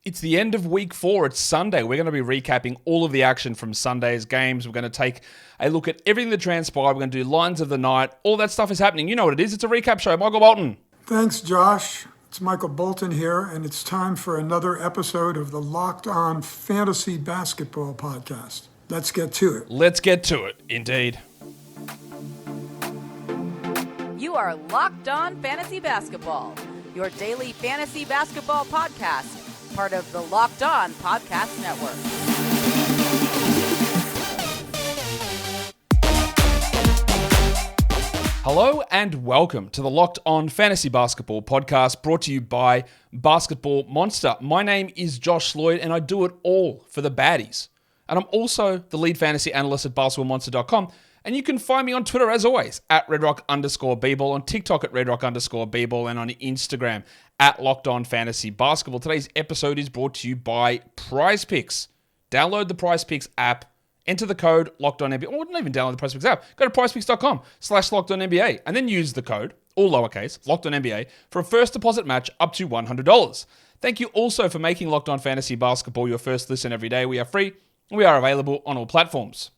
It's the end of week 4. It's Sunday. We're going to be recapping all of the action from Sunday's games. We're going to take a look at everything that transpired. We're going to do lines of the night. All that stuff is happening. You know what it is. It's a recap show. Michael Melton. Thanks, Josh. It's Michael Bolton here, and it's time for another episode of the Locked On Fantasy Basketball Podcast. Let's get to it. Let's get to it, indeed. You are Locked On Fantasy Basketball, your daily fantasy basketball podcast, part of the Locked On Podcast Network. Hello and welcome to the Locked On Fantasy Basketball Podcast, brought to you by Basketball Monster. My name is Josh Lloyd, and I do it all for the baddies. And I'm also the lead fantasy analyst at basketballmonster.com. And you can find me on Twitter, as always, at redrock_bball, on TikTok at redrock_bball, and on Instagram at Locked On Fantasy Basketball. Today's episode is brought to you by Prize Picks. Download the Prize Picks app, enter the code LOCKEDONNBA, or not even download the Prize Picks app. Go to prizepicks.com/LockedOnNBA, and then use the code, all lowercase, LockedOnNBA, for a first deposit match up to $100. Thank you also for making Locked On Fantasy Basketball your first listen every day. We are free, and we are available on all platforms.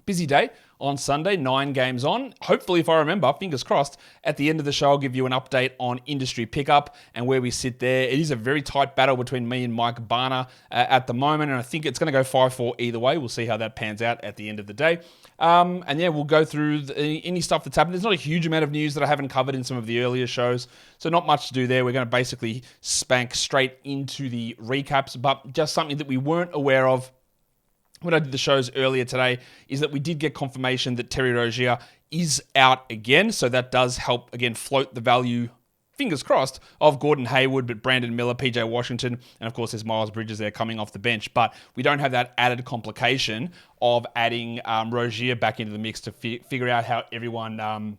Busy day on Sunday, 9 games on. Hopefully, if I remember, fingers crossed, at the end of the show, I'll give you an update on industry pickup and where we sit there. It is a very tight battle between me and Mike Barner at the moment, and I think it's going to go 5-4 either way. We'll see how that pans out at the end of the day. And yeah, we'll go through any stuff that's happened. There's not a huge amount of news that I haven't covered in some of the earlier shows, so not much to do there. We're going to basically spank straight into the recaps, but just something that we weren't aware of when I did the shows earlier today is that we did get confirmation that Terry Rozier is out again. So that does help, again, float the value, fingers crossed, of Gordon Hayward, but Brandon Miller, PJ Washington, and of course there's Miles Bridges there coming off the bench. But we don't have that added complication of adding Rozier back into the mix to figure out how everyone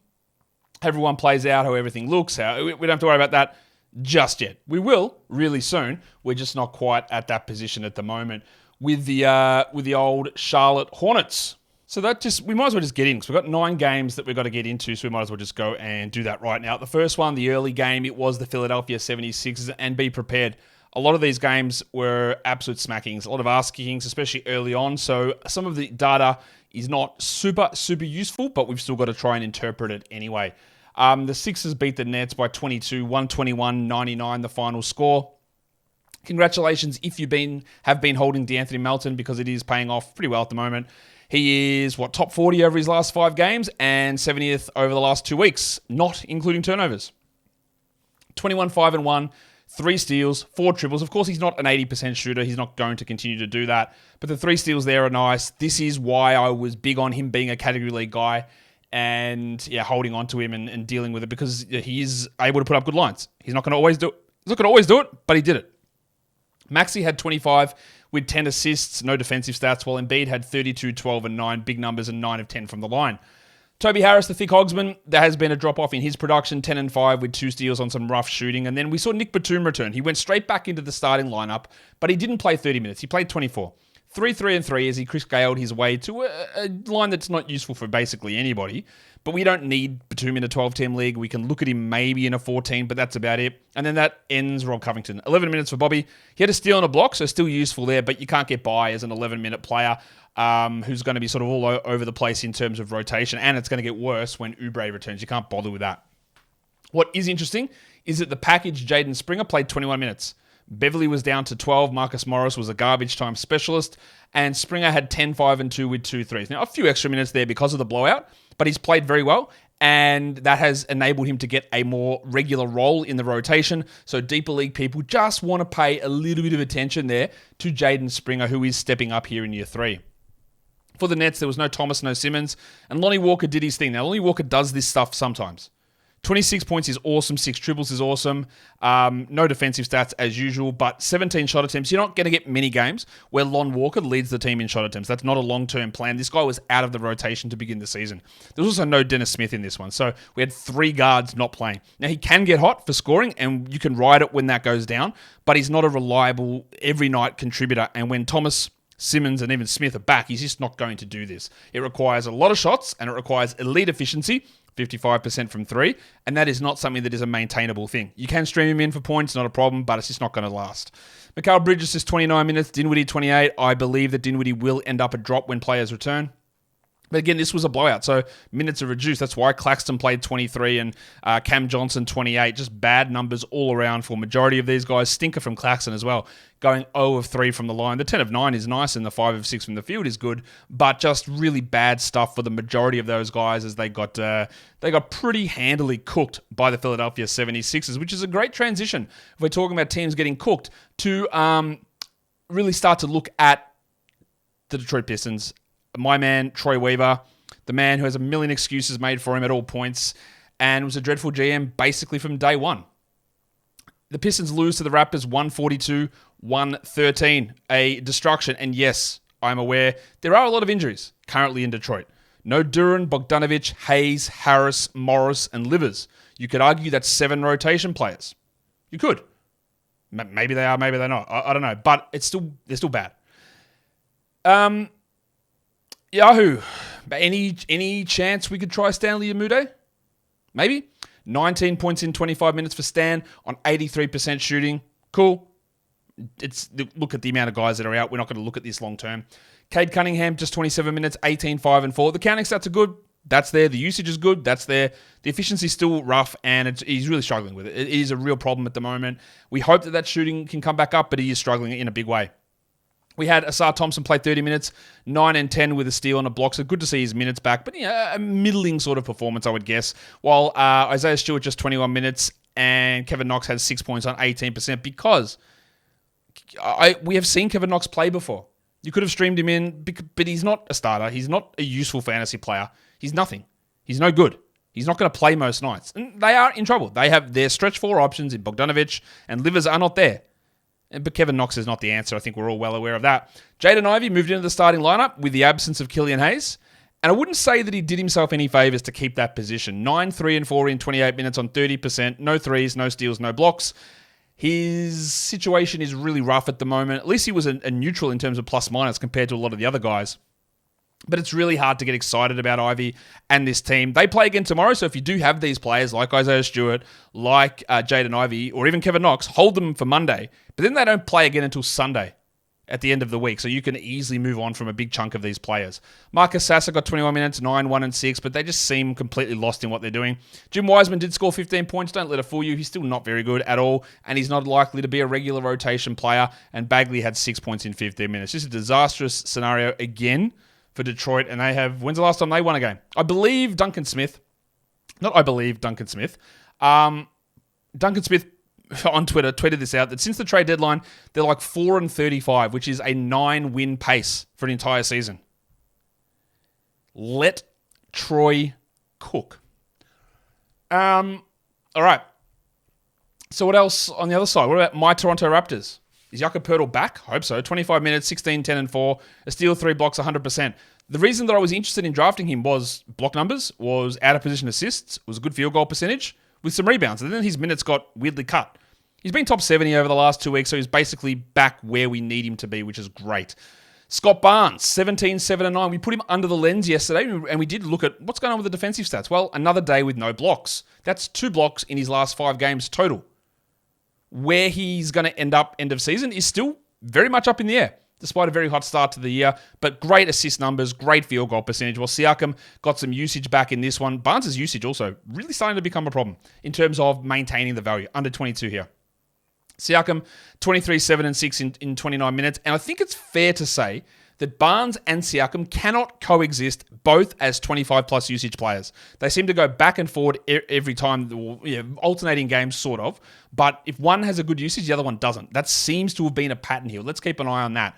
plays out, how everything looks. We don't have to worry about that just yet. We will really soon. We're just not quite at that position at the moment with the old Charlotte Hornets. So we might as well just get in, because we've got 9 games that we've got to get into, so we might as well just go and do that right now. The first one, the early game, it was the Philadelphia 76ers, and be prepared. A lot of these games were absolute smackings, a lot of ass kickings, especially early on, so some of the data is not super useful, but we've still got to try and interpret it anyway. The Sixers beat the Nets by 22, 121-99, the final score. Congratulations if you have been holding DeAnthony Melton, because it is paying off pretty well at the moment. He is, top 40 over his last 5 games and 70th over the last 2 weeks, not including turnovers. 21-5-1, 3 steals, 4 triples. Of course, he's not an 80% shooter. He's not going to continue to do that. But the 3 steals there are nice. This is why I was big on him being a category league guy and holding on to him and dealing with it, because he is able to put up good lines. He's not going to always do it. He's not going to always do it, but he did it. Maxey had 25 with 10 assists, no defensive stats, while Embiid had 32, 12, and 9, big numbers, and 9 of 10 from the line. Toby Harris, the thick hogsman, there has been a drop-off in his production, 10 and 5 with 2 steals on some rough shooting. And then we saw Nick Batum return. He went straight back into the starting lineup, but he didn't play 30 minutes. He played 24. 3-3-3 as he Chris Galed his way to a line that's not useful for basically anybody. But we don't need Batum in a 12-team league. We can look at him maybe in a 14, but that's about it. And then that ends Rob Covington. 11 minutes for Bobby. He had a steal and a block, so still useful there, but you can't get by as an 11-minute player who's going to be sort of all over the place in terms of rotation, and it's going to get worse when Oubre returns. You can't bother with that. What is interesting is that the package Jaden Springer played 21 minutes. Beverly was down to 12. Marcus Morris was a garbage time specialist. And Springer had 10, 5, and 2 with 2 threes. Now, a few extra minutes there because of the blowout, but he's played very well. And that has enabled him to get a more regular role in the rotation. So deeper league people just want to pay a little bit of attention there to Jaden Springer, who is stepping up here in year 3. For the Nets, there was no Thomas, no Simmons. And Lonnie Walker did his thing. Now, Lonnie Walker does this stuff sometimes. 26 points is awesome. 6 triples is awesome. No defensive stats as usual, but 17 shot attempts. You're not going to get many games where Lon Walker leads the team in shot attempts. That's not a long-term plan. This guy was out of the rotation to begin the season. There was also no Dennis Smith in this one, so we had 3 guards not playing. Now, he can get hot for scoring, and you can ride it when that goes down, but he's not a reliable every-night contributor, and when Thomas, Simmons, and even Smith are back, he's just not going to do this. It requires a lot of shots, and it requires elite efficiency 55% from 3, and that is not something that is a maintainable thing. You can stream him in for points, not a problem, but it's just not going to last. Mikal Bridges is 29 minutes, Dinwiddie 28. I believe that Dinwiddie will end up a drop when players return. But again, this was a blowout, so minutes are reduced. That's why Claxton played 23 and Cam Johnson 28. Just bad numbers all around for majority of these guys. Stinker from Claxton as well, going 0 of 3 from the line. The 10 of 9 is nice, and the 5 of 6 from the field is good, but just really bad stuff for the majority of those guys as they got pretty handily cooked by the Philadelphia 76ers, which is a great transition if we're talking about teams getting cooked to really start to look at the Detroit Pistons. My man, Troy Weaver, the man who has a million excuses made for him at all points and was a dreadful GM basically from day one. The Pistons lose to the Raptors 142-113, a destruction. And yes, I'm aware there are a lot of injuries currently in Detroit. No Duran, Bogdanovic, Hayes, Harris, Morris, and Livers. You could argue that's 7 rotation players. You could. Maybe they are, maybe they're not. I don't know. But they're still bad. Yahoo. Any chance we could try Stanley Umude? Maybe. 19 points in 25 minutes for Stan on 83% shooting. Cool. Look at the amount of guys that are out. We're not going to look at this long term. Cade Cunningham, just 27 minutes, 18, 5, and 4. The counting stats are good. That's there. The usage is good. That's there. The efficiency is still rough, and he's really struggling with it. It is a real problem at the moment. We hope that shooting can come back up, but he is struggling in a big way. We had Asar Thompson play 30 minutes, 9 and 10 with a steal and a block. So good to see his minutes back. But a middling sort of performance, I would guess. While Isaiah Stewart just 21 minutes and Kevin Knox had 6 points on 18% because we have seen Kevin Knox play before. You could have streamed him in, but he's not a starter. He's not a useful fantasy player. He's nothing. He's no good. He's not going to play most nights. And they are in trouble. They have their stretch 4 options in Bogdanovic and Livers are not there. But Kevin Knox is not the answer. I think we're all well aware of that. Jaden Ivey moved into the starting lineup with the absence of Killian Hayes. And I wouldn't say that he did himself any favors to keep that position. 9, 3, and 4 in 28 minutes on 30%. No threes, no steals, no blocks. His situation is really rough at the moment. At least he was a neutral in terms of plus minus compared to a lot of the other guys. But it's really hard to get excited about Ivy and this team. They play again tomorrow, so if you do have these players like Isaiah Stewart, like Jaden Ivey, or even Kevin Knox, hold them for Monday. But then they don't play again until Sunday at the end of the week, so you can easily move on from a big chunk of these players. Marcus Sasser got 21 minutes, 9, 1, and 6, but they just seem completely lost in what they're doing. Jim Wiseman did score 15 points. Don't let it fool you. He's still not very good at all, and he's not likely to be a regular rotation player, and Bagley had 6 points in 15 minutes. Just a disastrous scenario again for Detroit, and when's the last time they won a game? Duncan Smith on Twitter tweeted this out, that since the trade deadline, they're like 4-35, which is a 9-win pace for an entire season. Let Troy cook. All right. So what else on the other side? What about my Toronto Raptors? Is Jakob Poeltl back? I hope so. 25 minutes, 16, 10, and 4. A steal, 3 blocks, 100%. The reason that I was interested in drafting him was block numbers, was out-of-position assists, was a good field goal percentage, with some rebounds. And then his minutes got weirdly cut. He's been top 70 over the last 2 weeks, so he's basically back where we need him to be, which is great. Scott Barnes, 17, 7, and 9. We put him under the lens yesterday, and we did look at what's going on with the defensive stats. Well, another day with no blocks. That's 2 blocks in his last 5 games total. Where he's going to end up end of season is still very much up in the air, despite a very hot start to the year. But great assist numbers, great field goal percentage. Well, Siakam got some usage back in this one. Barnes' usage also really starting to become a problem in terms of maintaining the value. Under 22 here. Siakam, 23, 7, and 6 in 29 minutes. And I think it's fair to say that Barnes and Siakam cannot coexist both as 25-plus usage players. They seem to go back and forward every time, alternating games, sort of. But if one has a good usage, the other one doesn't. That seems to have been a pattern here. Let's keep an eye on that.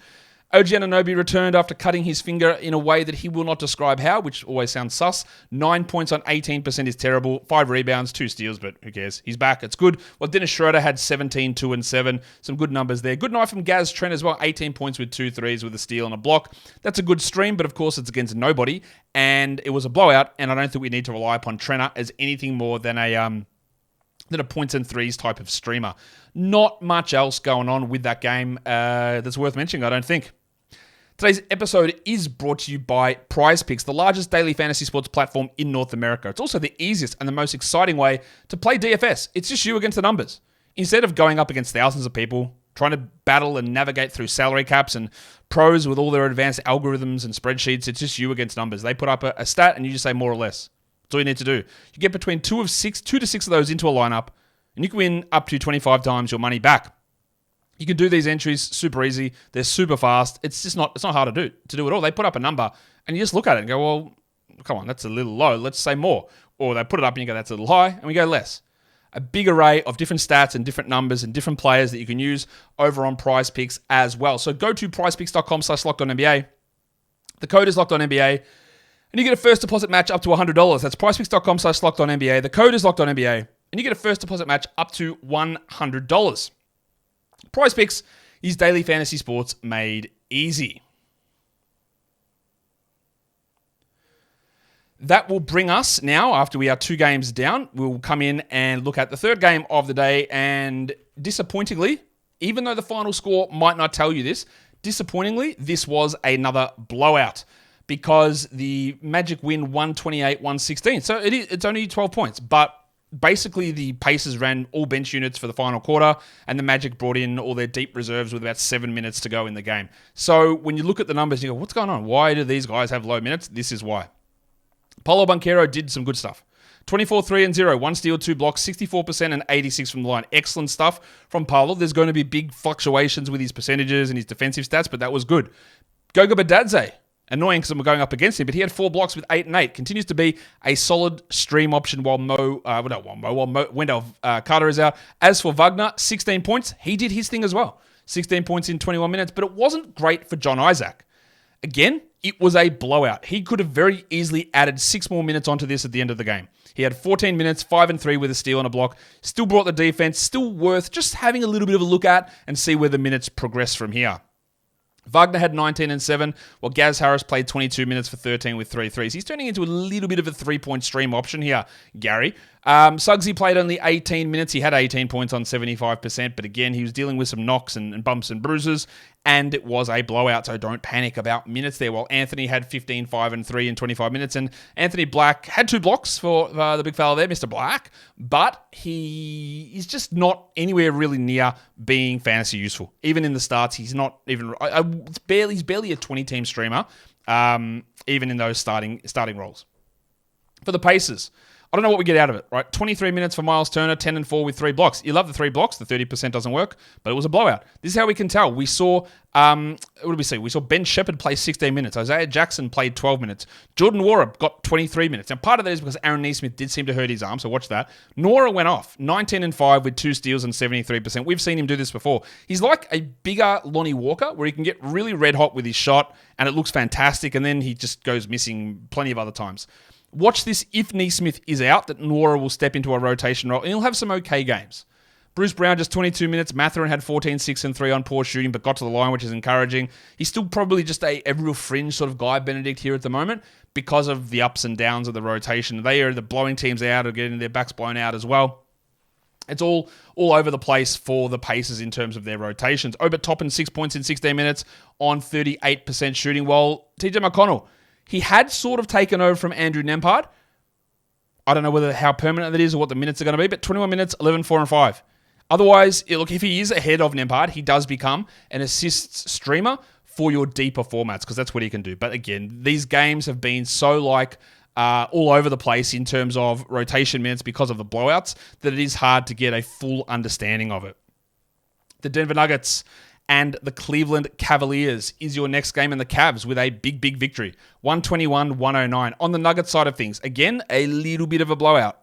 OG Anunoby returned after cutting his finger in a way that he will not describe how, which always sounds sus. 9 points on 18% is terrible. 5 rebounds, 2 steals, but who cares? He's back. It's good. Well, Dennis Schroeder had 17, 2, and 7. Some good numbers there. Good night from Gaz Trent as well. 18 points with 2 threes with a steal and a block. That's a good stream, but of course it's against nobody. And it was a blowout, and I don't think we need to rely upon Trenner as anything more than a points and threes type of streamer. Not much else going on with that game that's worth mentioning, I don't think. Today's episode is brought to you by Prize Picks, the largest daily fantasy sports platform in North America. It's also the easiest and the most exciting way to play DFS. It's just you against the numbers. Instead of going up against thousands of people, trying to battle and navigate through salary caps and pros with all their advanced algorithms and spreadsheets, it's just you against numbers. They put up a stat and you just say more or less. That's all you need to do. You get between two to six of those into a lineup, and you can win up to 25 times your money back. You can do these entries super easy. They're super fast. It's not hard to do at all. They put up a number and you just look at it and go, well, come on, that's a little low. Let's say more. Or they put it up and you go, that's a little high, and we go less. A big array of different stats and different numbers and different players that you can use over on Prize Picks as well. So go to prizepicks.com/lockedonnba. The code is lockedonnba, and you get a first deposit match up to $100. That's prizepicks.com/lockedonnba. The code is lockedonnba, and you get a first deposit match up to $100. Prize Picks is daily fantasy sports made easy. That will bring us now, after we are 2 games down, we'll come in and look at the third game of the day. And disappointingly, even though the final score might not tell you this, disappointingly, this was another blowout because the Magic win 128-116. So it's only 12 points, but basically the Pacers ran all bench units for the final quarter, and the Magic brought in all their deep reserves with about 7 minutes to go in the game. So when you look at the numbers, you go, what's going on? Why do these guys have low minutes? This is why. Paulo Banchero did some good stuff. 24, 3 and 0, 1 steal, 2 blocks, 64% and 86 from the line. Excellent stuff from Paulo. There's going to be big fluctuations with his percentages and his defensive stats, but that was good. Goga Badadze, annoying because I'm going up against him, but he had 4 blocks with 8 and 8. Continues to be a solid stream option while Wendell Carter is out. As for Wagner, 16 points. He did his thing as well. 16 points in 21 minutes, but it wasn't great for John Isaac. Again, it was a blowout. He could have very easily added 6 more minutes onto this at the end of the game. He had 14 minutes, 5 and 3 with a steal and a block. Still brought the defense, still worth just having a little bit of a look at and see where the minutes progress from here. Wagner had 19 and 7, while Gaz Harris played 22 minutes for 13 with 3 threes. He's turning into a little bit of a 3-point stream option here, Gary. Suggsy played only 18 minutes. He had 18 points on 75%, but again, he was dealing with some knocks and bumps and bruises, and it was a blowout, so don't panic about minutes there. While Anthony had 15, 5 and 3 in 25 minutes, and Anthony Black had 2 blocks for the big fella there, Mr. Black, but he is just not anywhere really near being fantasy useful. Even in the starts, he's not even... he's barely a 20-team streamer, even in those starting roles. For the Pacers, I don't know what we get out of it, right? 23 minutes for Miles Turner, 10 and 4 with 3 blocks. You love the 3 blocks. The 30% doesn't work, but it was a blowout. This is how we can tell. We saw, what did we see? We saw Ben Shepherd play 16 minutes. Isaiah Jackson played 12 minutes. Jordan Nwora got 23 minutes. Now, part of that is because Aaron Nesmith did seem to hurt his arm, so watch that. Nwora went off, 19 and 5 with 2 steals and 73%. We've seen him do this before. He's like a bigger Lonnie Walker, where he can get really red hot with his shot, and it looks fantastic, and then he just goes missing plenty of other times. Watch this if Nesmith is out, that Nwora will step into a rotation role, and he'll have some okay games. Bruce Brown, just 22 minutes. Mathurin had 14, 6 and 3 on poor shooting, but got to the line, which is encouraging. He's still probably just a real fringe sort of guy, Benedict, here at the moment, because of the ups and downs of the rotation. They are the blowing teams out or getting their backs blown out as well. It's all over the place for the Pacers in terms of their rotations. Obert Toppin, 6 points in 16 minutes on 38% shooting, while TJ McConnell, he had sort of taken over from Andrew Nembhard. I don't know how permanent that is or what the minutes are going to be, but 21 minutes, 11, 4 and 5. Otherwise, look, if he is ahead of Nembhard, he does become an assists streamer for your deeper formats, because that's what he can do. But again, these games have been so all over the place in terms of rotation minutes because of the blowouts that it is hard to get a full understanding of it. The Denver Nuggets and the Cleveland Cavaliers is your next game, and the Cavs with a big victory. 121-109. On the Nuggets side of things, again, a little bit of a blowout.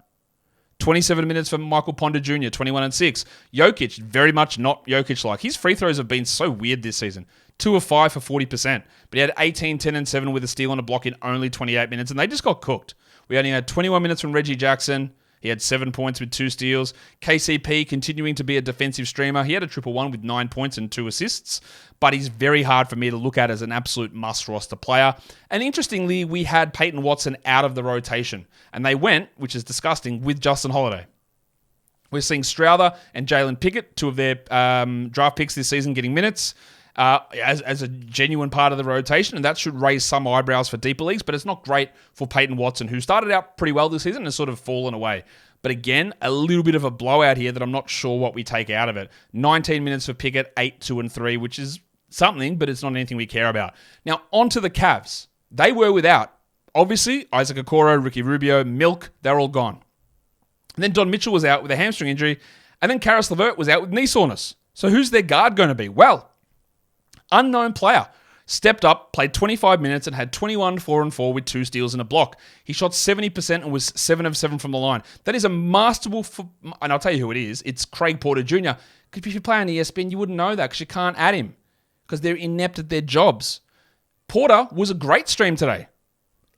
27 minutes for Michael Porter Jr., 21 and 6. Jokic, very much not Jokic-like. His free throws have been so weird this season. 2 of 5 for 40%. But he had 18, 10 and 7 with a steal and a block in only 28 minutes, and they just got cooked. We only had 21 minutes from Reggie Jackson. He had 7 points with 2 steals. KCP continuing to be a defensive streamer. He had a 1-1 with 9 points and 2 assists, but he's very hard for me to look at as an absolute must-roster player. And interestingly, we had Peyton Watson out of the rotation, and they went, which is disgusting, with Justin Holiday. We're seeing Strother and Jalen Pickett, 2 of their draft picks this season, getting minutes. as a genuine part of the rotation, and that should raise some eyebrows for deeper leagues, but it's not great for Peyton Watson, who started out pretty well this season and has sort of fallen away. But again, a little bit of a blowout here that I'm not sure what we take out of it. 19 minutes for Pickett, 8, 2, and 3, which is something, but it's not anything we care about. Now, on to the Cavs. They were without, obviously, Isaac Okoro, Ricky Rubio, Milk, they're all gone. And then Don Mitchell was out with a hamstring injury, and then Karis LeVert was out with knee soreness. So who's their guard going to be? Well, unknown player. Stepped up, played 25 minutes, and had 21, 4 and 4 with 2 steals and a block. He shot 70% and was 7 of 7 from the line. That is a masterful, and I'll tell you who it is. It's Craig Porter Jr. If you play on ESPN, you wouldn't know that because you can't add him because they're inept at their jobs. Porter was a great stream today.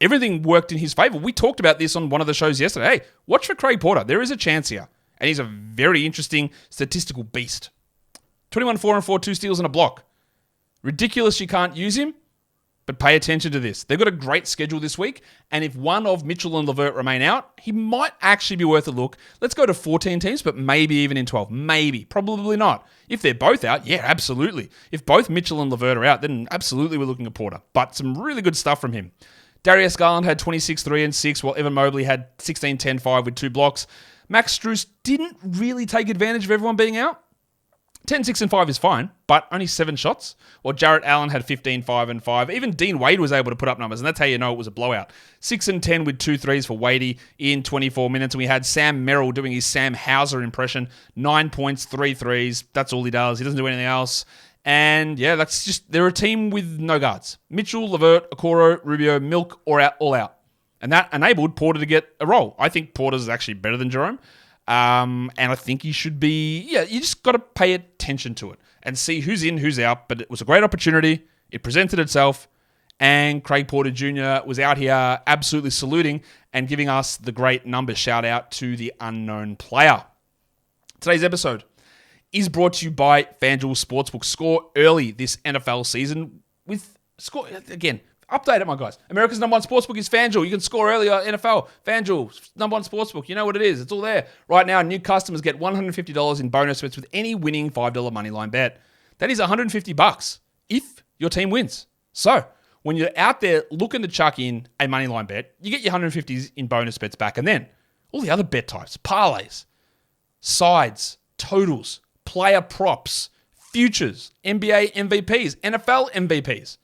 Everything worked in his favor. We talked about this on one of the shows yesterday. Hey, watch for Craig Porter. There is a chance here. And he's a very interesting statistical beast. 21, 4 and 4, 2 steals and a block. Ridiculous you can't use him, but pay attention to this. They've got a great schedule this week, and if one of Mitchell and LeVert remain out, he might actually be worth a look. Let's go to 14 teams, but maybe even in 12. Maybe. Probably not. If they're both out, yeah, absolutely. If both Mitchell and LeVert are out, then absolutely we're looking at Porter. But some really good stuff from him. Darius Garland had 26, 3 and 6, while Evan Mobley had 16, 10, 5 with 2 blocks. Max Strus didn't really take advantage of everyone being out. 10, 6, and 5 is fine, but only 7 shots. While Jarrett Allen had 15, 5, and 5. Even Dean Wade was able to put up numbers, and that's how you know it was a blowout. 6 and 10 with 2 threes for Wadey in 24 minutes. And we had Sam Merrill doing his Sam Hauser impression. 9 points, 3 threes. That's all he does. He doesn't do anything else. And yeah, that's just, they're a team with no guards. Mitchell, LeVert, Okoro, Rubio, Milk, all out. And that enabled Porter to get a role. I think Porter's actually better than Jerome. And I think he should be, you just got to pay attention to it and see who's in, who's out. But it was a great opportunity. It presented itself. And Craig Porter Jr. was out here absolutely saluting and giving us the great numbers. Shout out to the unknown player. Today's episode is brought to you by FanDuel Sportsbook. Score early this NFL season with score, again, update it, my guys. America's number one sportsbook is FanDuel. You can score earlier NFL. FanDuel, number one sportsbook. You know what it is. It's all there. Right now, new customers get $150 in bonus bets with any winning $5 moneyline bet. That is $150 if your team wins. So, when you're out there looking to chuck in a moneyline bet, you get your $150s in bonus bets back. And then, all the other bet types, parlays, sides, totals, player props, futures, NBA MVPs, NFL MVPs,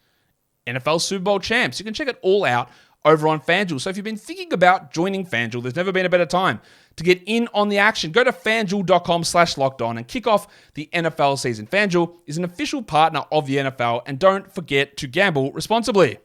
NFL Super Bowl champs. You can check it all out over on FanDuel. So if you've been thinking about joining FanDuel, there's never been a better time to get in on the action. Go to FanDuel.com/lockedon and kick off the NFL season. FanDuel is an official partner of the NFL, and don't forget to gamble responsibly.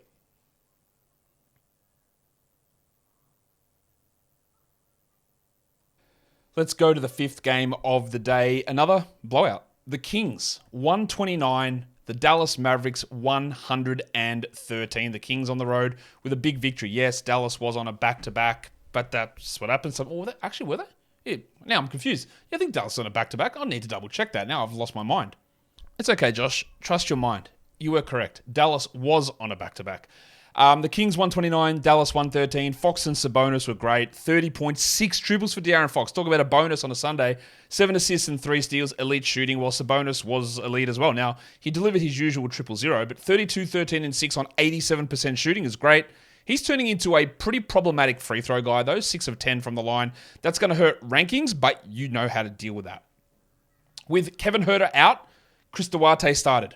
Let's go to the 5th game of the day. Another blowout. The Kings, 129. The Dallas Mavericks, 113. The Kings on the road with a big victory. Yes, Dallas was on a back-to-back, but that's what happened. Were they? Yeah, now I'm confused. Yeah, I think Dallas was on a back-to-back. I'll need to double-check that. Now I've lost my mind. It's okay, Josh. Trust your mind. You were correct. Dallas was on a back-to-back. The Kings 129, Dallas 113. Fox and Sabonis were great. 30.6 triples for De'Aaron Fox. Talk about a bonus on a Sunday. 7 assists and 3 steals, elite shooting, while Sabonis was elite as well. Now, he delivered his usual 0-0, but 32, 13, and 6 on 87% shooting is great. He's turning into a pretty problematic free throw guy, though. 6 of 10 from the line. That's going to hurt rankings, but you know how to deal with that. With Kevin Huerter out, Chris Duarte started.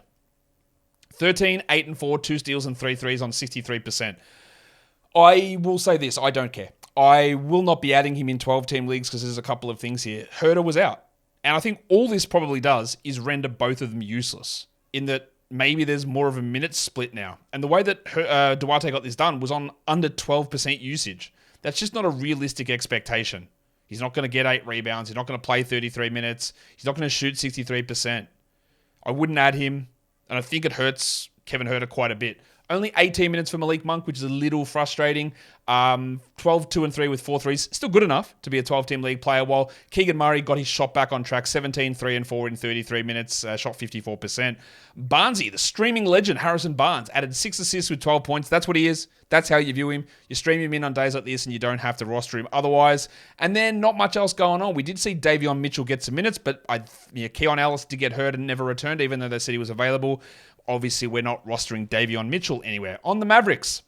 13, 8 and 4, 2 steals and 3 threes on 63%. I will say this, I don't care. I will not be adding him in 12-team leagues because there's a couple of things here. Huerter was out. And I think all this probably does is render both of them useless in that maybe there's more of a minute split now. And the way that Duarte got this done was on under 12% usage. That's just not a realistic expectation. He's not going to get 8 rebounds. He's not going to play 33 minutes. He's not going to shoot 63%. I wouldn't add him. And I think it hurts Kevin Huerter quite a bit. Only 18 minutes for Malik Monk, which is a little frustrating. 12, 2, and 3 with 4 threes. Still good enough to be a 12-team league player, while Keegan Murray got his shot back on track, 17, 3, and 4 in 33 minutes, shot 54%. Barnesy, the streaming legend, Harrison Barnes, added 6 assists with 12 points. That's what he is. That's how you view him. You stream him in on days like this, and you don't have to roster him otherwise. And then not much else going on. We did see Davion Mitchell get some minutes, but Keon Ellis did get hurt and never returned, even though they said he was available. Obviously, we're not rostering Davion Mitchell anywhere. On the Mavericks,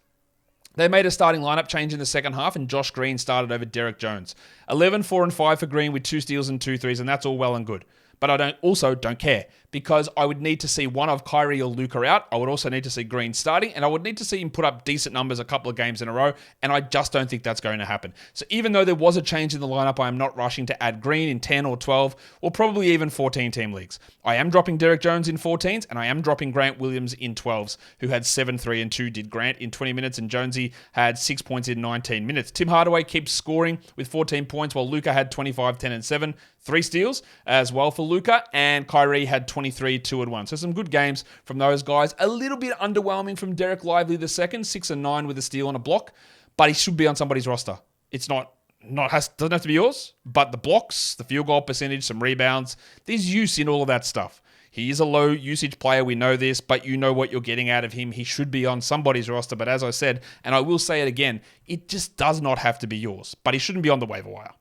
they made a starting lineup change in the second half, and Josh Green started over Derek Jones. 11, 4, and 5 for Green with 2 steals and 2 threes, and that's all well and good. But I don't care, because I would need to see one of Kyrie or Luka out. I would also need to see Green starting, and I would need to see him put up decent numbers a couple of games in a row, and I just don't think that's going to happen. So even though there was a change in the lineup, I am not rushing to add Green in 10 or 12, or probably even 14-team leagues. I am dropping Derek Jones in 14s, and I am dropping Grant Williams in 12s, who had 7, 3, and 2 did Grant in 20 minutes, and Jonesy had 6 points in 19 minutes. Tim Hardaway keeps scoring with 14 points, while Luka had 25, 10, and 7. 3 steals as well for Luka, and Kyrie had 23, 2, and 1. So some good games from those guys. A little bit underwhelming from Derek Lively II, 6 and 9 with a steal and a block, but he should be on somebody's roster. It's doesn't have to be yours, but the blocks, the field goal percentage, some rebounds, there's use in all of that stuff. He is a low usage player, we know this, but you know what you're getting out of him. He should be on somebody's roster, but as I said, and I will say it again, it just does not have to be yours, but he shouldn't be on the waiver wire.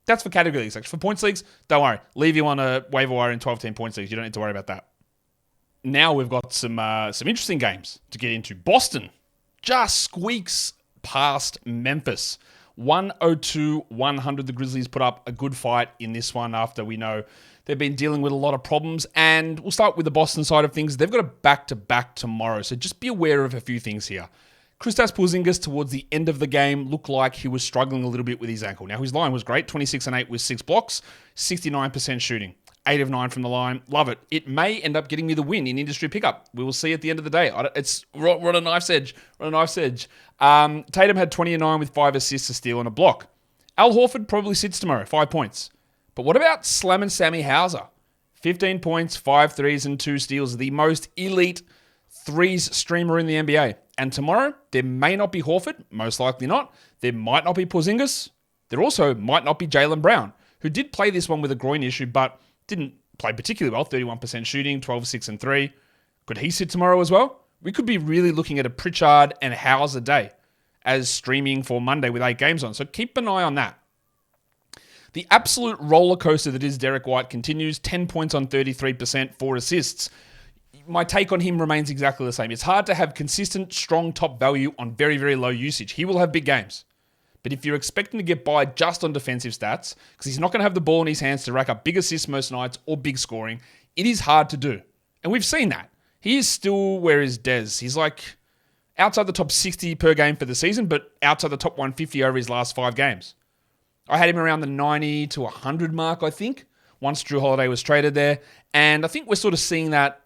That's for category leagues. For points leagues, don't worry. Leave you on a waiver wire in 12-team points leagues. You don't need to worry about that. Now we've got some interesting games to get into. Boston just squeaks past Memphis. 102-100. The Grizzlies put up a good fight in this one after we know they've been dealing with a lot of problems. And we'll start with the Boston side of things. They've got a back-to-back tomorrow, so just be aware of a few things here. Kristaps Porzingis, towards the end of the game, looked like he was struggling a little bit with his ankle. Now, his line was great, 26 and 8 with 6 blocks, 69% shooting, 8 of 9 from the line. Love it. It may end up getting me the win in industry pickup. We will see at the end of the day. We're on a knife's edge. Tatum had 20 and 9 with 5 assists, a steal, and a block. Al Horford probably sits tomorrow, 5 points. But what about Slammin' Sammy Hauser? 15 points, 5 threes, and 2 steals. The most elite threes streamer in the NBA. And tomorrow, there may not be Horford, most likely not. There might not be Porzingis. There also might not be Jaylen Brown, who did play this one with a groin issue, but didn't play particularly well. 31% shooting, 12, 6, and 3. Could he sit tomorrow as well? We could be really looking at a Pritchard and Hauser day as streaming for Monday with 8 games on. So keep an eye on that. The absolute roller coaster that is Derek White continues. 10 points on 33%, 4 assists. My take on him remains exactly the same. It's hard to have consistent, strong top value on very, very low usage. He will have big games. But if you're expecting to get by just on defensive stats, because he's not going to have the ball in his hands to rack up big assists most nights or big scoring, it is hard to do. And we've seen that. He is still where is Dez. He's like outside the top 60 per game for the season, but outside the top 150 over his last 5 games. I had him around the 90 to 100 mark, I think, once Drew Holiday was traded there. And I think we're sort of seeing that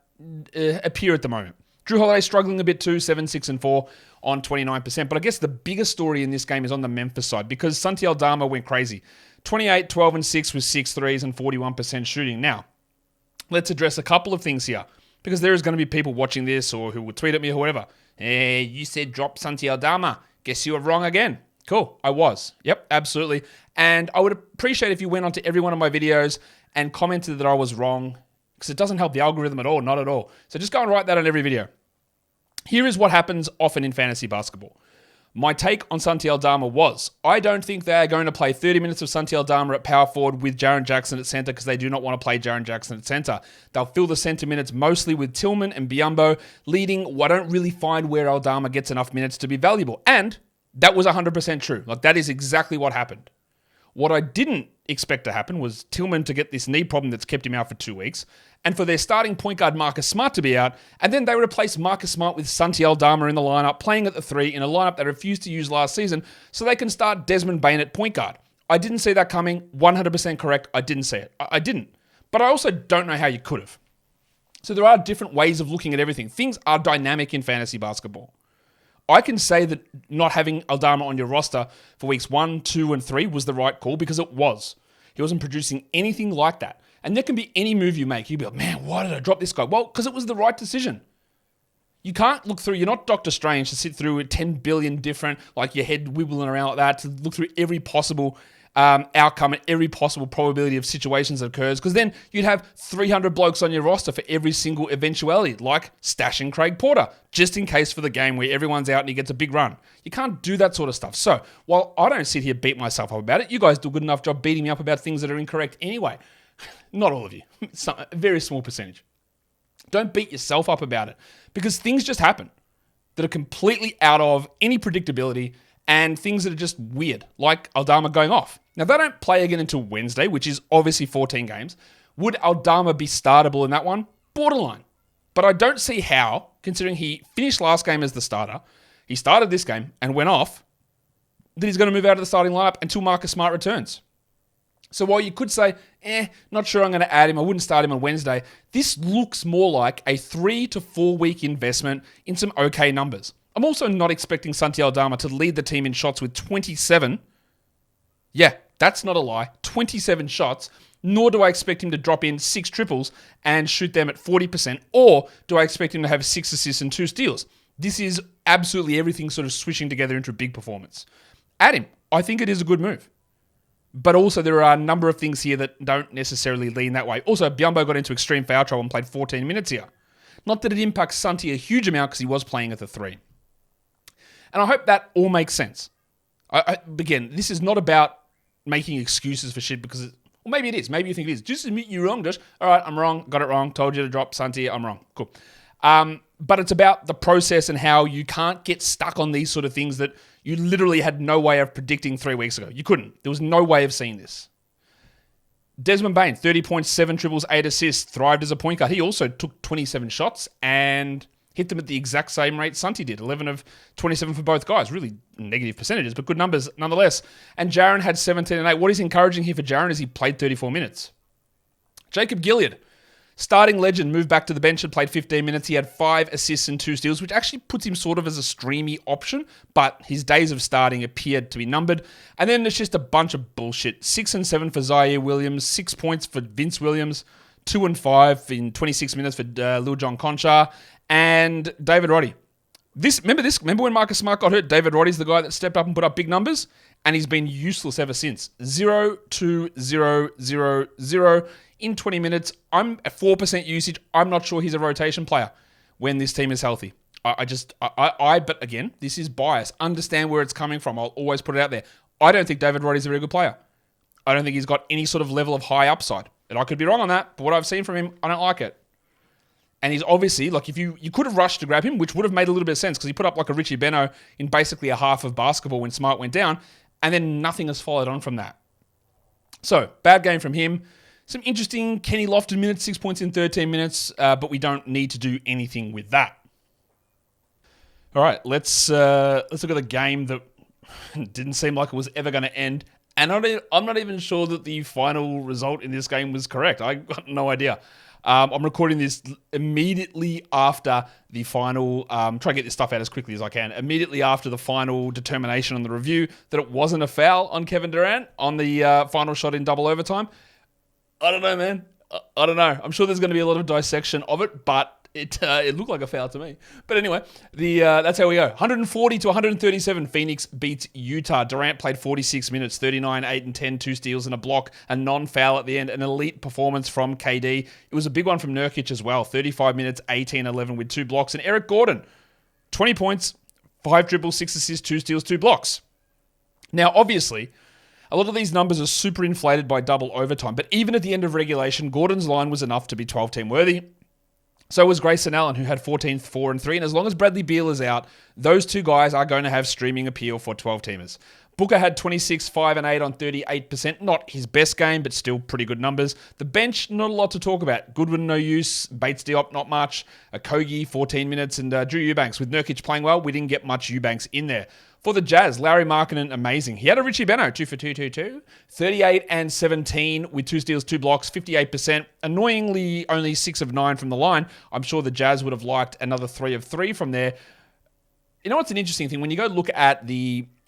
appear at the moment. Drew Holiday struggling a bit too, 7, 6, and 4 on 29%. But I guess the biggest story in this game is on the Memphis side, because Santi Aldama went crazy. 28, 12, and 6 with 6 threes and 41% shooting. Now, let's address a couple of things here, because there is going to be people watching this or who will tweet at me or whatever. Hey, you said drop Santi Aldama. Guess you were wrong again. Cool, I was. Yep, absolutely. And I would appreciate if you went onto every one of my videos and commented that I was wrong, because it doesn't help the algorithm at all, not at all. So just go and write that on every video. Here is what happens often in fantasy basketball. My take on Santi Aldama was, I don't think they are going to play 30 minutes of Santi Aldama at power forward with Jaren Jackson at center, because they do not want to play Jaren Jackson at center. They'll fill the center minutes mostly with Tillman and Biyombo, leading I don't really find where Aldama gets enough minutes to be valuable. And that was 100% true. Like, that is exactly what happened. What I didn't expect to happen was Tillman to get this knee problem that's kept him out for 2 weeks, and for their starting point guard Marcus Smart to be out, and then they replaced Marcus Smart with Santi Aldama in the lineup, playing at the 3 in a lineup they refused to use last season, so they can start Desmond Bane at point guard. I didn't see that coming. 100% correct. I didn't see it. I didn't. But I also don't know how you could have. So there are different ways of looking at everything. Things are dynamic in fantasy basketball. I can say that not having Aldama on your roster for weeks 1, 2, and 3 was the right call, because it was. He wasn't producing anything like that. And there can be any move you make. You'd be like, man, why did I drop this guy? Well, because it was the right decision. You can't look through, you're not Doctor Strange to sit through 10 billion different, like your head wibbling around like that, to look through every possible outcome and every possible probability of situations that occurs, because then you'd have 300 blokes on your roster for every single eventuality, like stashing Craig Porter, just in case for the game where everyone's out and he gets a big run. You can't do that sort of stuff. So, while I don't sit here beat myself up about it, you guys do a good enough job beating me up about things that are incorrect anyway. Not all of you. A very small percentage. Don't beat yourself up about it, because things just happen that are completely out of any predictability and things that are just weird, like Aldama going off. Now, they don't play again until Wednesday, which is obviously 14 games. Would Aldama be startable in that one? Borderline. But I don't see how, considering he finished last game as the starter, he started this game and went off, that he's going to move out of the starting lineup until Marcus Smart returns. So while you could say, not sure I'm going to add him, I wouldn't start him on Wednesday, this looks more like a 3 to 4 week investment in some okay numbers. I'm also not expecting Santi Aldama to lead the team in shots with 27. Yeah, that's not a lie. 27 shots. Nor do I expect him to drop in 6 triples and shoot them at 40%, or do I expect him to have 6 assists and 2 steals. This is absolutely everything sort of swishing together into a big performance. Add him. I think it is a good move. But also there are a number of things here that don't necessarily lean that way. Also, Biyombo got into extreme foul trouble and played 14 minutes here. Not that it impacts Santi a huge amount because he was playing at the 3. And I hope that all makes sense. Again, this is not about making excuses for shit because, well, maybe it is. Maybe you think it is. Just admit you're wrong, Josh. All right, I'm wrong. Got it wrong. Told you to drop Santi. I'm wrong. Cool. But it's about the process and how you can't get stuck on these sort of things that you literally had no way of predicting 3 weeks ago. You couldn't. There was no way of seeing this. Desmond Bane, 30 points, 7 triples, 8 assists, thrived as a point guard. He also took 27 shots and hit them at the exact same rate Santi did. 11 of 27 for both guys. Really negative percentages, but good numbers nonetheless. And Jaren had 17 and 8. What is encouraging here for Jaren is he played 34 minutes. Jacob Gilead, starting legend, moved back to the bench and played 15 minutes. He had 5 assists and 2 steals, which actually puts him sort of as a streamy option, but his days of starting appeared to be numbered. And then there's just a bunch of bullshit. 6 and 7 for Zaire Williams, 6 points for Vince Williams, 2 and 5 in 26 minutes for Lil John Conchar, and David Roddy. Remember when Marcus Smart got hurt? David Roddy's the guy that stepped up and put up big numbers, and he's been useless ever since. 0, 2, 0, 0, 0 in 20 minutes. I'm at 4% usage. I'm not sure he's a rotation player when this team is healthy. But again, this is bias. Understand where it's coming from. I'll always put it out there. I don't think David Roddy's a very good player. I don't think he's got any sort of level of high upside. And I could be wrong on that, but what I've seen from him, I don't like it. And he's obviously, like, if you could have rushed to grab him, which would have made a little bit of sense because he put up like a Richie Beno in basically a half of basketball when Smart went down, and then nothing has followed on from that. So, bad game from him. Some interesting Kenny Lofton minutes, 6 points in 13 minutes, but we don't need to do anything with that. All right, let's look at the game that didn't seem like it was ever going to end. And I'm not even sure that the final result in this game was correct. I got no idea. I'm recording this immediately after the final, try to get this stuff out as quickly as I can, immediately after the final determination on the review that it wasn't a foul on Kevin Durant on the final shot in double overtime. I don't know, man. I don't know. I'm sure there's going to be a lot of dissection of it, but it looked like a foul to me. But anyway, that's how we go. 140 to 137, Phoenix beats Utah. Durant played 46 minutes, 39, 8 and 10, 2 steals and a block, a non-foul at the end, an elite performance from KD. It was a big one from Nurkic as well, 35 minutes, 18, 11 with 2 blocks. And Eric Gordon, 20 points, 5 dribbles, 6 assists, 2 steals, 2 blocks. Now, obviously, a lot of these numbers are super inflated by double overtime, but even at the end of regulation, Gordon's line was enough to be 12-team worthy. So was Grayson Allen, who had 14, 4 and 3. And as long as Bradley Beal is out, those two guys are going to have streaming appeal for 12-teamers. Booker had 26, 5 and 8 on 38%. Not his best game, but still pretty good numbers. The bench, not a lot to talk about. Goodwin, no use. Bates Diop, not much. Kogi, 14 minutes. And Drew Eubanks. With Nurkic playing well, we didn't get much Eubanks in there. For the Jazz, Larry Markkinen, amazing. He had a Richie Beno, 2 for 2, 2, 2. 38 and 17 with 2 steals, 2 blocks, 58%. Annoyingly, only 6 of 9 from the line. I'm sure the Jazz would have liked another 3 of 3 from there. You know what's an interesting thing? When you go look at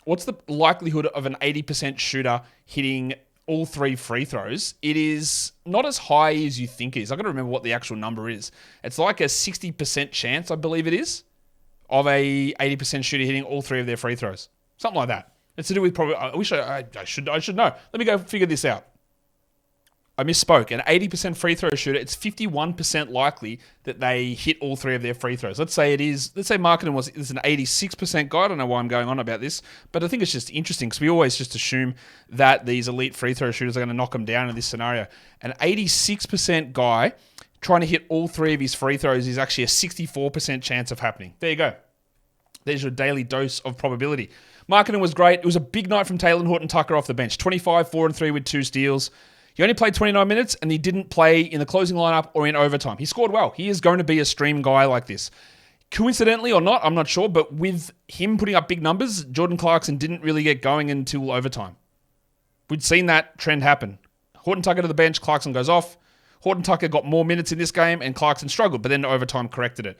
what's the likelihood of an 80% shooter hitting all 3 free throws, it is not as high as you think it is. I've got to remember what the actual number is. It's like a 60% chance, I believe it is, of a 80% shooter hitting all 3 of their free throws. Something like that. It's to do with probably, I wish I should know. Let me go figure this out. I misspoke. An 80% free throw shooter, it's 51% likely that they hit all 3 of their free throws. Let's say Markkanen is an 86% guy. I don't know why I'm going on about this, but I think it's just interesting because we always just assume that these elite free throw shooters are going to knock them down in this scenario. An 86% guy trying to hit all 3 of his free throws is actually a 64% chance of happening. There you go. There's your daily dose of probability. Markkanen was great. It was a big night from Taylor Horton-Tucker off the bench. 25, 4 and 3 with 2 steals. He only played 29 minutes and he didn't play in the closing lineup or in overtime. He scored well. He is going to be a stream guy like this. Coincidentally or not, I'm not sure, but with him putting up big numbers, Jordan Clarkson didn't really get going until overtime. We'd seen that trend happen. Horton-Tucker to the bench, Clarkson goes off. Horton-Tucker got more minutes in this game and Clarkson struggled, but then overtime corrected it.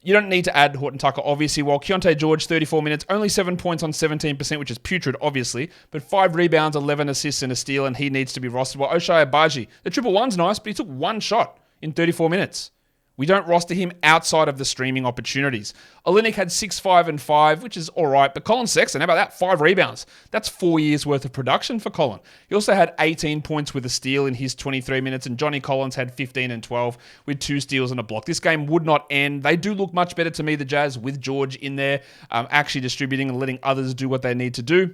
You don't need to add Horton-Tucker, obviously. While Keontae George, 34 minutes, only 7 points on 17%, which is putrid, obviously, but 5 rebounds, 11 assists, and a steal, and he needs to be rostered. While Ochai Agbaji, the triple one's nice, but he took 1 shot in 34 minutes. We don't roster him outside of the streaming opportunities. Olynyk had 6, 5, and 5, which is all right. But Colin Sexton, how about that? 5 rebounds. That's 4 years worth of production for Colin. He also had 18 points with a steal in his 23 minutes, and Johnny Collins had 15 and 12 with 2 steals and a block. This game would not end. They do look much better to me, the Jazz, with George in there, actually distributing and letting others do what they need to do.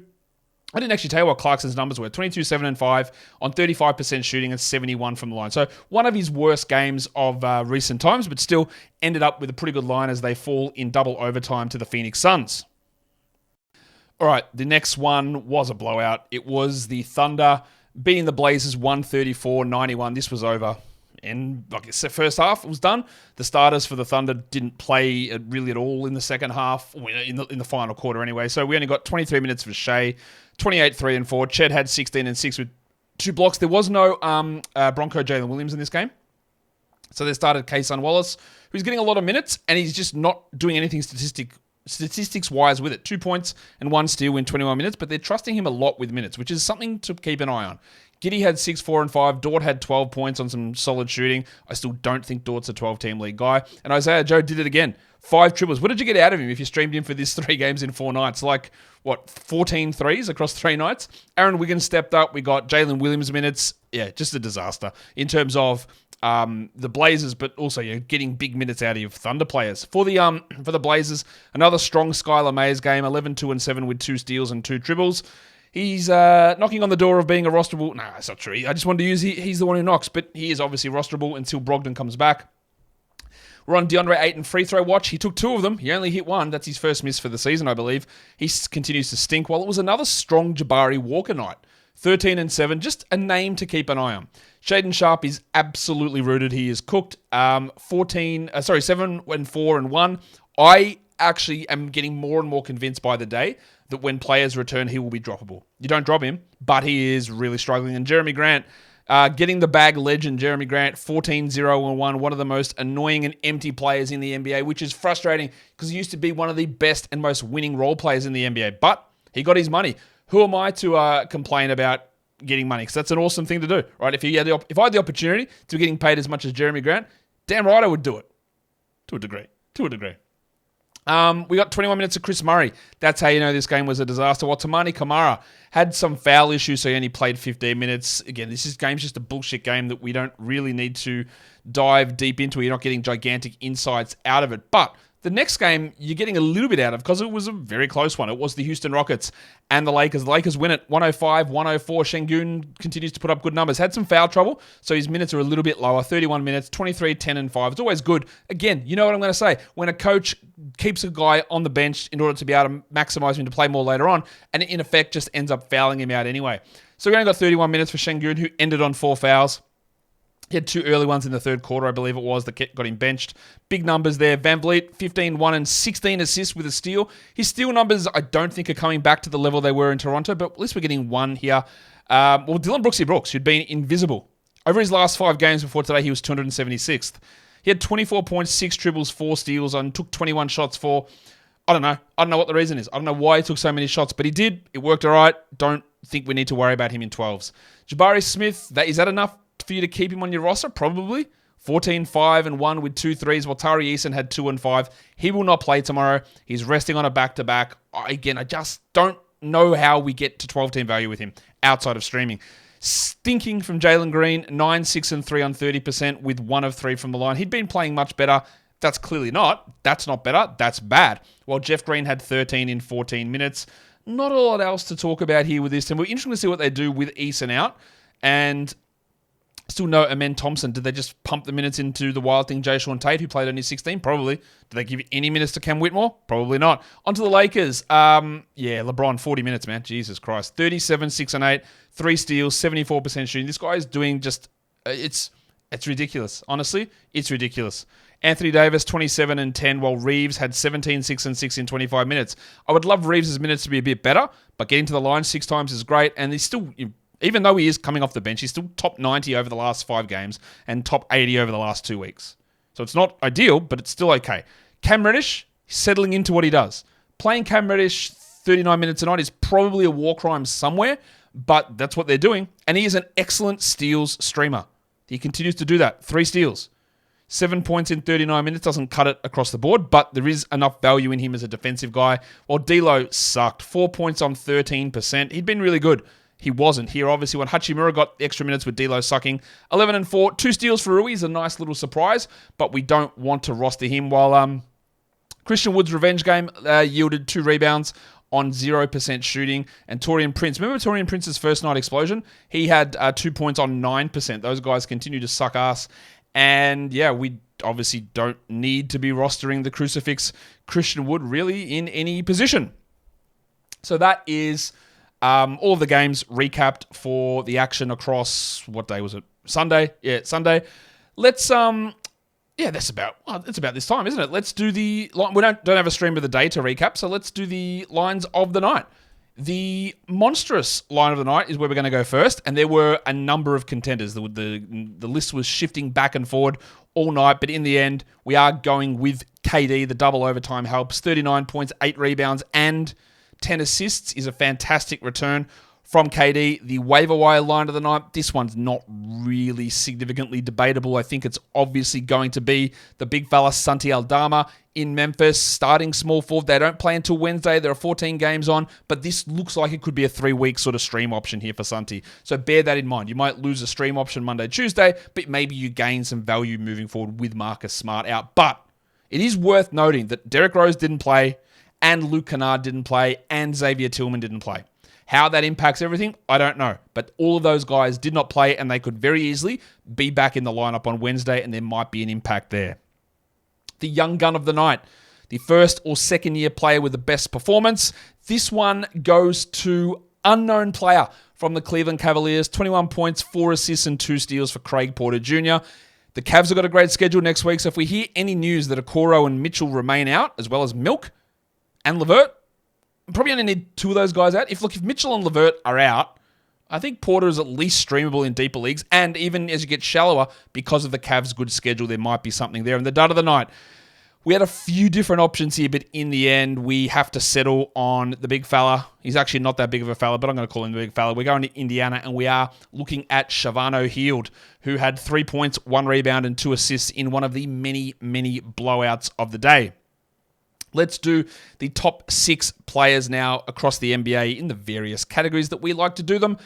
I didn't actually tell you what Clarkson's numbers were. 22, 7, and 5 on 35% shooting and 71 from the line. So one of his worst games of recent times, but still ended up with a pretty good line as they fall in double overtime to the Phoenix Suns. All right, the next one was a blowout. It was the Thunder beating the Blazers 134-91. This was over. And like I said, first half, it was done. The starters for the Thunder didn't play really at all in the second half, in the final quarter anyway. So we only got 23 minutes for Shea, 28, 3 and 4. Chet had 16 and 6 with 2 blocks. There was no Bronco Jalen Williams in this game. So they started Kayson Wallace, who's getting a lot of minutes, and he's just not doing anything statistics-wise with it. 2 points and 1 steal in 21 minutes, but they're trusting him a lot with minutes, which is something to keep an eye on. Giddey had 6, 4, and 5. Dort had 12 points on some solid shooting. I still don't think Dort's a 12-team league guy. And Isaiah Joe did it again. 5 triples. What did you get out of him if you streamed him for this 3 games in 4 nights? 14 threes across 3 nights? Aaron Wiggins stepped up. We got Jalen Williams minutes. Yeah, just a disaster in terms of the Blazers, but also getting big minutes out of your Thunder players. For the Blazers, another strong Skylar Mays game, 11, 2, and 7 with 2 steals and 2 triples. He's knocking on the door of being a rosterable. Nah, that's not true. I just wanted to use he's the one who knocks, but he is obviously rosterable until Brogdon comes back. We're on DeAndre Ayton free throw watch. He took 2 of them. He only hit 1. That's his first miss for the season, I believe. He continues to stink. While it was another strong Jabari Walker night. 13 and 7. Just a name to keep an eye on. Shaedon Sharpe is absolutely rooted. He is cooked. 7 and 4 and 1. I actually am getting more and more convinced by the day that when players return, he will be droppable. You don't drop him, but he is really struggling. And Jeremy Grant, getting the bag legend, Jeremy Grant, 14-0-1, one of the most annoying and empty players in the NBA, which is frustrating because he used to be one of the best and most winning role players in the NBA. But he got his money. Who am I to complain about getting money? Because that's an awesome thing to do, right? If I had the opportunity to be getting paid as much as Jeremy Grant, damn right I would do it. To a degree. We got 21 minutes of Chris Murray. That's how you know this game was a disaster. While Tamani Kamara had some foul issues, so he only played 15 minutes. Again, this game's just a bullshit game that we don't really need to dive deep into. You're not getting gigantic insights out of it. But the next game, you're getting a little bit out of because it was a very close one. It was the Houston Rockets and the Lakers. The Lakers win it 105-104. Şengün continues to put up good numbers. Had some foul trouble, so his minutes are a little bit lower. 31 minutes, 23, 10, and 5. It's always good. Again, you know what I'm going to say. When a coach keeps a guy on the bench in order to be able to maximize him to play more later on, and in effect just ends up fouling him out anyway. So we only got 31 minutes for Şengün, who ended on 4 fouls. He had 2 early ones in the third quarter, I believe it was, that got him benched. Big numbers there. Van Vliet, 15, 1, and 16 assists with a steal. His steal numbers, I don't think, are coming back to the level they were in Toronto, but at least we're getting 1 here. Dylan Brooks, who'd been invisible. Over his last 5 games before today, he was 276th. He had 24 points, 6 triples, 4 steals, and took 21 shots for I don't know. I don't know what the reason is. I don't know why he took so many shots, but he did. It worked all right. Don't think we need to worry about him in 12s. Jabari Smith, is that enough for you to keep him on your roster? Probably. 14, 5, and 1 with 2 threes, while Tari Eason had 2 and 5. He will not play tomorrow. He's resting on a back-to-back. Again, I just don't know how we get to 12-team value with him outside of streaming. Stinking from Jalen Green, 9, 6, and 3 on 30% with 1 of 3 from the line. He'd been playing much better. That's clearly not. That's not better. That's bad. While Jeff Green had 13 in 14 minutes. Not a lot else to talk about here with this team. We're interested to see what they do with Eason out. And still no Amen Thompson. Did they just pump the minutes into the Wild thing, Jay Sean Tate, who played only 16? Probably. Did they give any minutes to Cam Whitmore? Probably not. On to the Lakers. LeBron, 40 minutes, man. Jesus Christ. 37, 6 and 8, 3 steals, 74% shooting. This guy is doing just... It's ridiculous. Honestly, it's ridiculous. Anthony Davis, 27 and 10, while Reeves had 17, 6 and 6 in 25 minutes. I would love Reeves' minutes to be a bit better, but getting to the line 6 times is great, and he's still... Even though he is coming off the bench, he's still top 90 over the last 5 games and top 80 over the last 2 weeks. So it's not ideal, but it's still okay. Cam Reddish, settling into what he does. Playing Cam Reddish 39 minutes a night is probably a war crime somewhere, but that's what they're doing. And he is an excellent steals streamer. He continues to do that. 3 steals. 7 points in 39 minutes doesn't cut it across the board, but there is enough value in him as a defensive guy. While D'Lo sucked. 4 points on 13%. He'd been really good. He wasn't here, obviously, when Hachimura got extra minutes with D'Lo sucking. 11 and 4, 2 steals for Rui is a nice little surprise, but we don't want to roster him. While Christian Wood's revenge game yielded 2 rebounds on 0% shooting. And Taurean Prince, remember Taurean Prince's first night explosion? He had 2 points on 9%. Those guys continue to suck ass. And yeah, we obviously don't need to be rostering the Crucifix Christian Wood really in any position. So that is... all of the games recapped for the action across, what day was it? Sunday? Yeah, Sunday. Let's, it's about this time, isn't it? Let's do we don't have a stream of the day to recap, so let's do the lines of the night. The monstrous line of the night is where we're going to go first, and there were a number of contenders. The list was shifting back and forward all night, but in the end, we are going with KD. The double overtime helps. 39 points, 8 rebounds, and 10 assists is a fantastic return from KD. The waiver wire line of the night, this one's not really significantly debatable. I think it's obviously going to be the big fella, Santi Aldama in Memphis, starting small forward. They don't play until Wednesday. There are 14 games on, but this looks like it could be a 3-week sort of stream option here for Santi. So bear that in mind. You might lose a stream option Monday, Tuesday, but maybe you gain some value moving forward with Marcus Smart out. But it is worth noting that Derrick Rose didn't play, and Luke Kennard didn't play, and Xavier Tillman didn't play. How that impacts everything, I don't know. But all of those guys did not play, and they could very easily be back in the lineup on Wednesday, and there might be an impact there. The young gun of the night, the first or second year player with the best performance. This one goes to unknown player from the Cleveland Cavaliers. 21 points, 4 assists, and 2 steals for Craig Porter Jr. The Cavs have got a great schedule next week, so if we hear any news that Okoro and Mitchell remain out, as well as Milk and LeVert, probably only need 2 of those guys out. If Mitchell and LeVert are out, I think Porter is at least streamable in deeper leagues. And even as you get shallower, because of the Cavs' good schedule, there might be something there. And the dud of the night, we had a few different options here, but in the end, we have to settle on the big fella. He's actually not that big of a fella, but I'm going to call him the big fella. We're going to Indiana, and we are looking at Shavano Heald, who had 3 points, 1 rebound, and 2 assists in one of the many, many blowouts of the day. Let's do the top 6 players now across the NBA in the various categories that we like to do them.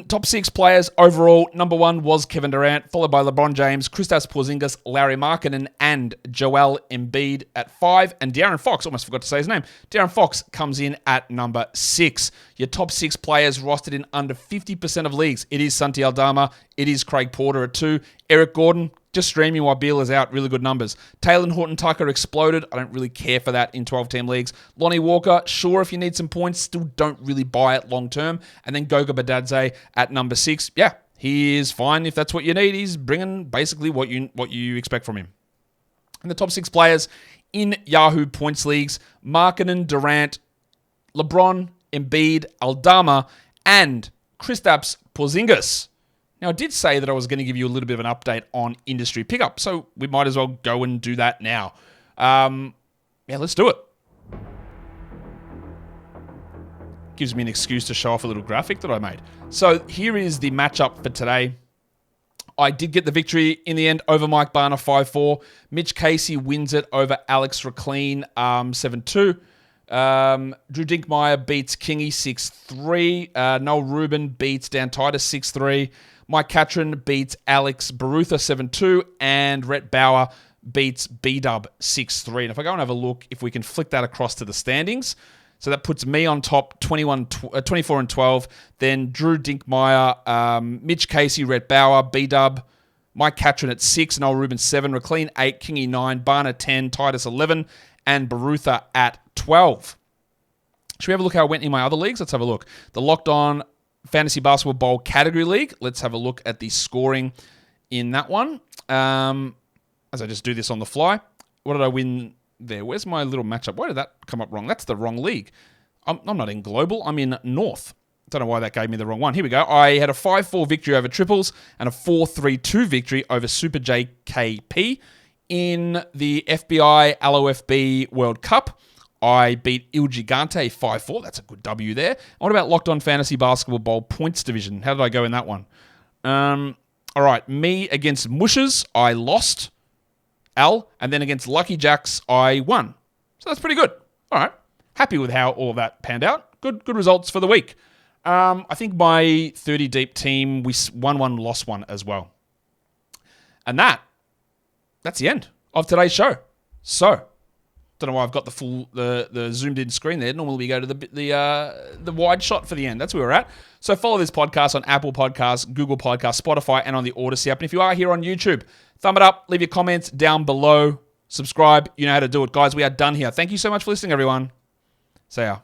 Top 6 players overall. Number 1 was Kevin Durant, followed by LeBron James, Kristaps Porzingis, Larry Markkanen, and Joel Embiid at 5. And De'Aaron Fox, almost forgot to say his name. De'Aaron Fox comes in at number 6. Your top 6 players rostered in under 50% of leagues. It is Santi Aldama. It is Craig Porter at 2. Eric Gordon, just streaming while Beal is out. Really good numbers. Taylor Horton-Tucker exploded. I don't really care for that in 12-team leagues. Lonnie Walker, sure, if you need some points, still don't really buy it long term. And then Goga Badadze at number 6. Yeah, he is fine if that's what you need. He's bringing basically what you expect from him. And the top 6 players in Yahoo points leagues: Markkanen, Durant, LeBron, Embiid, Aldama, and Kristaps Porzingis. Now, I did say that I was going to give you a little bit of an update on industry pickup, so we might as well go and do that now. Let's do it. gives me an excuse to show off a little graphic that I made. So here is the matchup for today. I did get the victory in the end over Mike Barner 5-4. Mitch Casey wins it over Alex Reclean 7-2. Drew Dinkmeyer beats Kingy 6-3. Noel Rubin beats Dan Titus 6-3. Mike Catron beats Alex Barutha 7-2. And Rhett Bauer beats B-Dub 6-3. And if I go and have a look, if we can flick that across to the standings, so that puts me on top 24-12. Then Drew Dinkmeyer, Mitch Casey, Rhett Bauer, B-Dub, Mike Catron at 6, Noel Rubin 7, Reclean 8, Kingy 9, Barner 10, Titus 11, and Barutha at 12. Should we have a look how it went in my other leagues? Let's have a look. The Locked On Fantasy Basketball Bowl Category League. Let's have a look at the scoring in that one. As I just do this on the fly. What did I win there? Where's my little matchup? Why did that come up wrong? That's the wrong league. I'm not in Global. I'm in North. Don't know why that gave me the wrong one. Here we go. I had a 5-4 victory over Triples and a 4-3-2 victory over Super JKP. In the FBI LOFB World Cup, I beat Il Gigante 5-4. That's a good W there. And what about Locked On Fantasy Basketball Bowl Points Division? How did I go in that one? All right. Me against Mushers, I lost. And then against Lucky Jacks, I won. So that's pretty good. All right. Happy with how all of that panned out. Good results for the week. I think my 30 deep team, we won one, lost one as well. And that's the end of today's show. So, don't know why I've got the zoomed in screen there. Normally we go to the wide shot for the end. That's where we're at. So follow this podcast on Apple Podcasts, Google Podcasts, Spotify, and on the Odyssey app. And if you are here on YouTube, thumb it up, leave your comments down below, subscribe. You know how to do it, guys. We are done here. Thank you so much for listening, everyone. See ya.